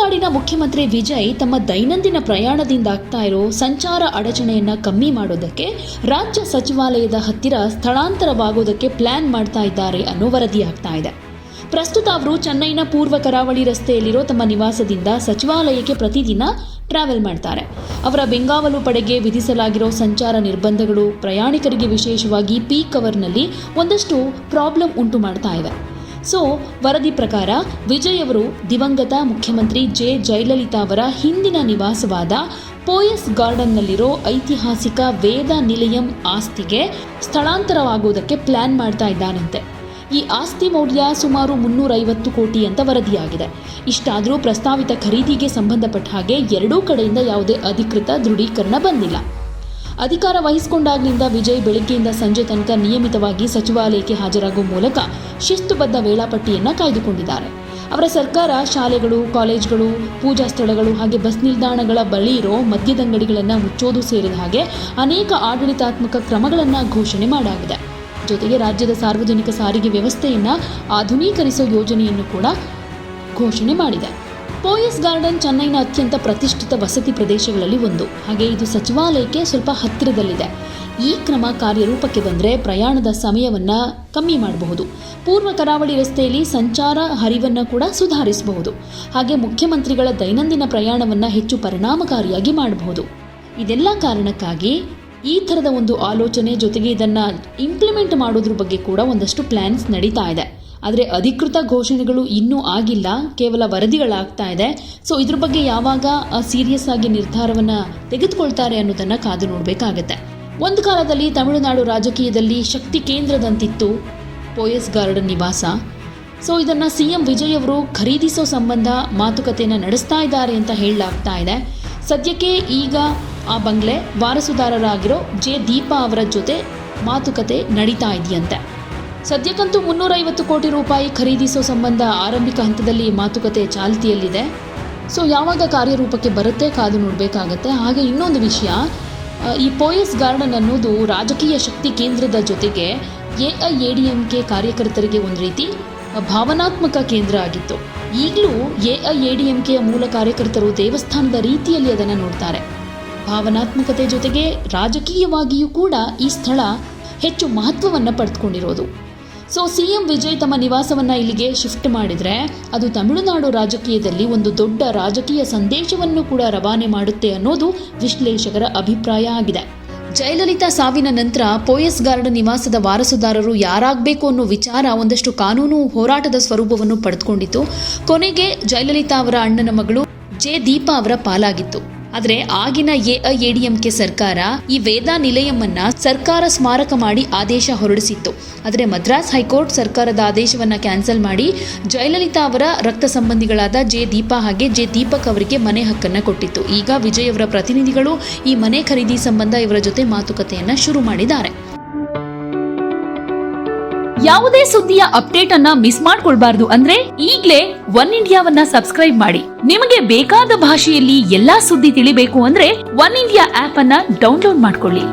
ತಮಿಳುನಾಡಿನ ಮುಖ್ಯಮಂತ್ರಿ ವಿಜಯ್ ತಮ್ಮ ದೈನಂದಿನ ಪ್ರಯಾಣದಿಂದ ಆಗ್ತಾ ಇರೋ ಸಂಚಾರ ಅಡಚಣೆಯನ್ನ ಕಮ್ಮಿ ಮಾಡೋದಕ್ಕೆ ರಾಜ್ಯ ಸಚಿವಾಲಯದ ಹತ್ತಿರ ಸ್ಥಳಾಂತರವಾಗೋದಕ್ಕೆ ಪ್ಲಾನ್ ಮಾಡ್ತಾ ಇದ್ದಾರೆ ಅನ್ನೋ ವರದಿ ಆಗ್ತಾ ಇದೆ. ಪ್ರಸ್ತುತ ಅವರು ಚೆನ್ನೈನ ಪೂರ್ವ ಕರಾವಳಿ ರಸ್ತೆಯಲ್ಲಿರೋ ತಮ್ಮ ನಿವಾಸದಿಂದ ಸಚಿವಾಲಯಕ್ಕೆ ಪ್ರತಿದಿನ ಟ್ರಾವೆಲ್ ಮಾಡ್ತಾರೆ. ಅವರ ಬೆಂಗಾವಲು ಪಡೆಗೆ ವಿಧಿಸಲಾಗಿರೋ ಸಂಚಾರ ನಿರ್ಬಂಧಗಳು ಪ್ರಯಾಣಿಕರಿಗೆ ವಿಶೇಷವಾಗಿ ಪೀಕ್ ಅವರ್ನಲ್ಲಿ ಒಂದಷ್ಟು ಪ್ರಾಬ್ಲಮ್ ಉಂಟು ಮಾಡ್ತಾ ಇವೆ. ಸೊ ವರದಿ ಪ್ರಕಾರ ವಿಜಯ್ ಅವರು ದಿವಂಗತ ಮುಖ್ಯಮಂತ್ರಿ ಜಯಲಲಿತಾ ಅವರ ಹಿಂದಿನ ನಿವಾಸವಾದ ಪೋಯಸ್ ಗಾರ್ಡನ್ನಲ್ಲಿರೋ ಐತಿಹಾಸಿಕ ವೇದ ನಿಲಯಂ ಆಸ್ತಿಗೆ ಸ್ಥಳಾಂತರವಾಗುವುದಕ್ಕೆ ಪ್ಲಾನ್ ಮಾಡ್ತಾ ಇದ್ದಾನಂತೆ. ಈ ಆಸ್ತಿ ಮೌಲ್ಯ ಸುಮಾರು 350 ಕೋಟಿ ಅಂತ ವರದಿಯಾಗಿದೆ. ಇಷ್ಟಾದರೂ ಪ್ರಸ್ತಾವಿತ ಖರೀದಿಗೆ ಸಂಬಂಧಪಟ್ಟ ಹಾಗೆ ಎರಡೂ ಕಡೆಯಿಂದ ಯಾವುದೇ ಅಧಿಕೃತ ದೃಢೀಕರಣ ಬಂದಿಲ್ಲ. ಅಧಿಕಾರ ವಹಿಸಿಕೊಂಡಾಗಲಿಂದ ವಿಜಯ್ ಬೆಳಗ್ಗೆಯಿಂದ ಸಂಜೆ ತನಕ ನಿಯಮಿತವಾಗಿ ಸಚಿವಾಲಯಕ್ಕೆ ಹಾಜರಾಗುವ ಮೂಲಕ ಶಿಸ್ತುಬದ್ಧ ವೇಳಾಪಟ್ಟಿಯನ್ನು ಕಾಯ್ದುಕೊಂಡಿದ್ದಾರೆ. ಅವರ ಸರ್ಕಾರ ಶಾಲೆಗಳು, ಕಾಲೇಜುಗಳು, ಪೂಜಾ ಸ್ಥಳಗಳು ಹಾಗೆ ಬಸ್ ನಿಲ್ದಾಣಗಳ ಬಳಿ ಇರೋ ಮದ್ಯದಂಗಡಿಗಳನ್ನು ಮುಚ್ಚೋದು ಸೇರಿದ ಹಾಗೆ ಅನೇಕ ಆಡಳಿತಾತ್ಮಕ ಕ್ರಮಗಳನ್ನು ಘೋಷಣೆ ಮಾಡಲಾಗಿದೆ. ಜೊತೆಗೆ ರಾಜ್ಯದ ಸಾರ್ವಜನಿಕ ಸಾರಿಗೆ ವ್ಯವಸ್ಥೆಯನ್ನು ಆಧುನೀಕರಿಸೋ ಯೋಜನೆಯನ್ನು ಕೂಡ ಘೋಷಣೆ ಮಾಡಿದೆ. ಪೋಯಸ್ ಗಾರ್ಡನ್ ಚೆನ್ನೈನ ಅತ್ಯಂತ ಪ್ರತಿಷ್ಠಿತ ವಸತಿ ಪ್ರದೇಶಗಳಲ್ಲಿ ಒಂದು. ಹಾಗೆ ಇದು ಸಚಿವಾಲಯಕ್ಕೆ ಸ್ವಲ್ಪ ಹತ್ತಿರದಲ್ಲಿದೆ. ಈ ಕ್ರಮ ಕಾರ್ಯರೂಪಕ್ಕೆ ಬಂದರೆ ಪ್ರಯಾಣದ ಸಮಯವನ್ನು ಕಮ್ಮಿ ಮಾಡಬಹುದು. ಪೂರ್ವ ಕರಾವಳಿ ರಸ್ತೆಯಲ್ಲಿ ಸಂಚಾರ ಹರಿವನ್ನು ಕೂಡ ಸುಧಾರಿಸಬಹುದು. ಹಾಗೆ ಮುಖ್ಯಮಂತ್ರಿಗಳ ದೈನಂದಿನ ಪ್ರಯಾಣವನ್ನು ಹೆಚ್ಚು ಪರಿಣಾಮಕಾರಿಯಾಗಿ ಮಾಡಬಹುದು. ಇದೆಲ್ಲ ಕಾರಣಕ್ಕಾಗಿ ಈ ಥರದ ಒಂದು ಆಲೋಚನೆ ಜೊತೆಗೆ ಇದನ್ನು ಇಂಪ್ಲಿಮೆಂಟ್ ಮಾಡೋದ್ರ ಬಗ್ಗೆ ಕೂಡ ಒಂದಷ್ಟು ಪ್ಲ್ಯಾನ್ಸ್ ನಡೀತಾ ಇದೆ. ಆದರೆ ಅಧಿಕೃತ ಘೋಷಣೆಗಳು ಇನ್ನೂ ಆಗಿಲ್ಲ, ಕೇವಲ ವರದಿಗಳಾಗ್ತಾ ಇದೆ. ಸೊ ಇದ್ರ ಬಗ್ಗೆ ಯಾವಾಗ ಸೀರಿಯಸ್ ಆಗಿ ನಿರ್ಧಾರವನ್ನು ತೆಗೆದುಕೊಳ್ತಾರೆ ಅನ್ನೋದನ್ನು ಕಾದು ನೋಡಬೇಕಾಗತ್ತೆ. ಒಂದು ಕಾಲದಲ್ಲಿ ತಮಿಳುನಾಡು ರಾಜಕೀಯದಲ್ಲಿ ಶಕ್ತಿ ಕೇಂದ್ರದಂತಿತ್ತು ಪೋಯಸ್ ಗಾರ್ಡನ್ ನಿವಾಸ. ಸೊ ಇದನ್ನು CM ವಿಜಯ್ ಅವರು ಖರೀದಿಸೋ ಸಂಬಂಧ ಮಾತುಕತೆಯನ್ನು ನಡೆಸ್ತಾ ಇದ್ದಾರೆ ಅಂತ ಹೇಳಲಾಗ್ತಾ ಇದೆ. ಸದ್ಯಕ್ಕೆ ಈಗ ಆ ಬಂಗ್ಲೆ ವಾರಸುದಾರರಾಗಿರೋ ದೀಪಾ ಅವರ ಜೊತೆ ಮಾತುಕತೆ ನಡೀತಾ ಇದೆಯಂತೆ. ಸದ್ಯಕ್ಕಂತೂ 350 ಕೋಟಿ ರೂಪಾಯಿ ಖರೀದಿಸೋ ಸಂಬಂಧ ಆರಂಭಿಕ ಹಂತದಲ್ಲಿ ಮಾತುಕತೆ ಚಾಲ್ತಿಯಲ್ಲಿದೆ. ಸೊ ಯಾವಾಗ ಕಾರ್ಯರೂಪಕ್ಕೆ ಬರುತ್ತೆ ಕಾದು ನೋಡಬೇಕಾಗತ್ತೆ. ಹಾಗೆ ಇನ್ನೊಂದು ವಿಷಯ, ಈ ಪೋಯಸ್ ಗಾರ್ಡನ್ ಅನ್ನೋದು ರಾಜಕೀಯ ಶಕ್ತಿ ಕೇಂದ್ರದ ಜೊತೆಗೆ AIADMK ಕಾರ್ಯಕರ್ತರಿಗೆ ಒಂದು ರೀತಿ ಭಾವನಾತ್ಮಕ ಕೇಂದ್ರ ಆಗಿತ್ತು. ಈಗಲೂ AIADMKಯ ಮೂಲ ಕಾರ್ಯಕರ್ತರು ದೇವಸ್ಥಾನದ ರೀತಿಯಲ್ಲಿ ಅದನ್ನು ನೋಡ್ತಾರೆ. ಭಾವನಾತ್ಮಕತೆ ಜೊತೆಗೆ ರಾಜಕೀಯವಾಗಿಯೂ ಕೂಡ ಈ ಸ್ಥಳ ಹೆಚ್ಚು ಮಹತ್ವವನ್ನು ಪಡೆದುಕೊಂಡಿರೋದು. ಸೊ CM ವಿಜಯ್ ತಮ್ಮ ನಿವಾಸವನ್ನು ಇಲ್ಲಿಗೆ ಶಿಫ್ಟ್ ಮಾಡಿದರೆ ಅದು ತಮಿಳುನಾಡು ರಾಜಕೀಯದಲ್ಲಿ ಒಂದು ದೊಡ್ಡ ರಾಜಕೀಯ ಸಂದೇಶವನ್ನು ಕೂಡ ರವಾನೆ ಮಾಡುತ್ತೆ ಅನ್ನೋದು ವಿಶ್ಲೇಷಕರ ಅಭಿಪ್ರಾಯ ಆಗಿದೆ. ಜಯಲಲಿತಾ ಸಾವಿನ ನಂತರ ಪೋಯಸ್ ಗಾರ್ಡನ್ ನಿವಾಸದ ವಾರಸುದಾರರು ಯಾರಾಗಬೇಕು ಅನ್ನೋ ವಿಚಾರ ಒಂದಷ್ಟು ಕಾನೂನು ಹೋರಾಟದ ಸ್ವರೂಪವನ್ನು ಪಡೆದುಕೊಂಡಿತ್ತು. ಕೊನೆಗೆ ಜಯಲಲಿತಾ ಅವರ ಅಣ್ಣನ ಮಗಳು ದೀಪಾ ಅವರ ಪಾಲಾಗಿತ್ತು. ಆದರೆ ಆಗಿನ AIADMK ಸರ್ಕಾರ ಈ ವೇದ ನಿಲಯಮನ್ನ ಸರ್ಕಾರ ಸ್ಮಾರಕ ಮಾಡಿ ಆದೇಶ ಹೊರಡಿಸಿತ್ತು. ಆದರೆ ಮದ್ರಾಸ್ ಹೈಕೋರ್ಟ್ ಸರ್ಕಾರದ ಆದೇಶವನ್ನ ಕ್ಯಾನ್ಸಲ್ ಮಾಡಿ ಜಯಲಲಿತಾ ಅವರ ರಕ್ತ ಸಂಬಂಧಿಗಳಾದ ದೀಪಾ ಹಾಗೆ ದೀಪಕ್ ಅವರಿಗೆ ಮನೆ ಹಕ್ಕನ್ನು ಕೊಟ್ಟಿತ್ತು. ಈಗ ವಿಜಯ್ ಅವರ ಪ್ರತಿನಿಧಿಗಳು ಈ ಮನೆ ಖರೀದಿ ಸಂಬಂಧ ಇವರ ಜೊತೆ ಮಾತುಕತೆಯನ್ನ ಶುರು ಮಾಡಿದ್ದಾರೆ. ಯಾವುದೇ ಸುದ್ದಿಯ ಅಪ್ಡೇಟ್ ಅನ್ನ ಮಿಸ್ ಮಾಡ್ಕೊಳ್ಬಾರ್ದು ಅಂದ್ರೆ ಈಗಲೇ ಒನ್ ಇಂಡಿಯಾವನ್ನ ಸಬ್ಸ್ಕ್ರೈಬ್ ಮಾಡಿ. ನಿಮಗೆ ಬೇಕಾದ ಭಾಷೆಯಲ್ಲಿ ಎಲ್ಲಾ ಸುದ್ದಿ ತಿಳಿಬೇಕು ಅಂದ್ರೆ ಒನ್ ಇಂಡಿಯಾ ಆಪ್ ಅನ್ನ ಡೌನ್ಲೋಡ್ ಮಾಡ್ಕೊಳ್ಳಿ.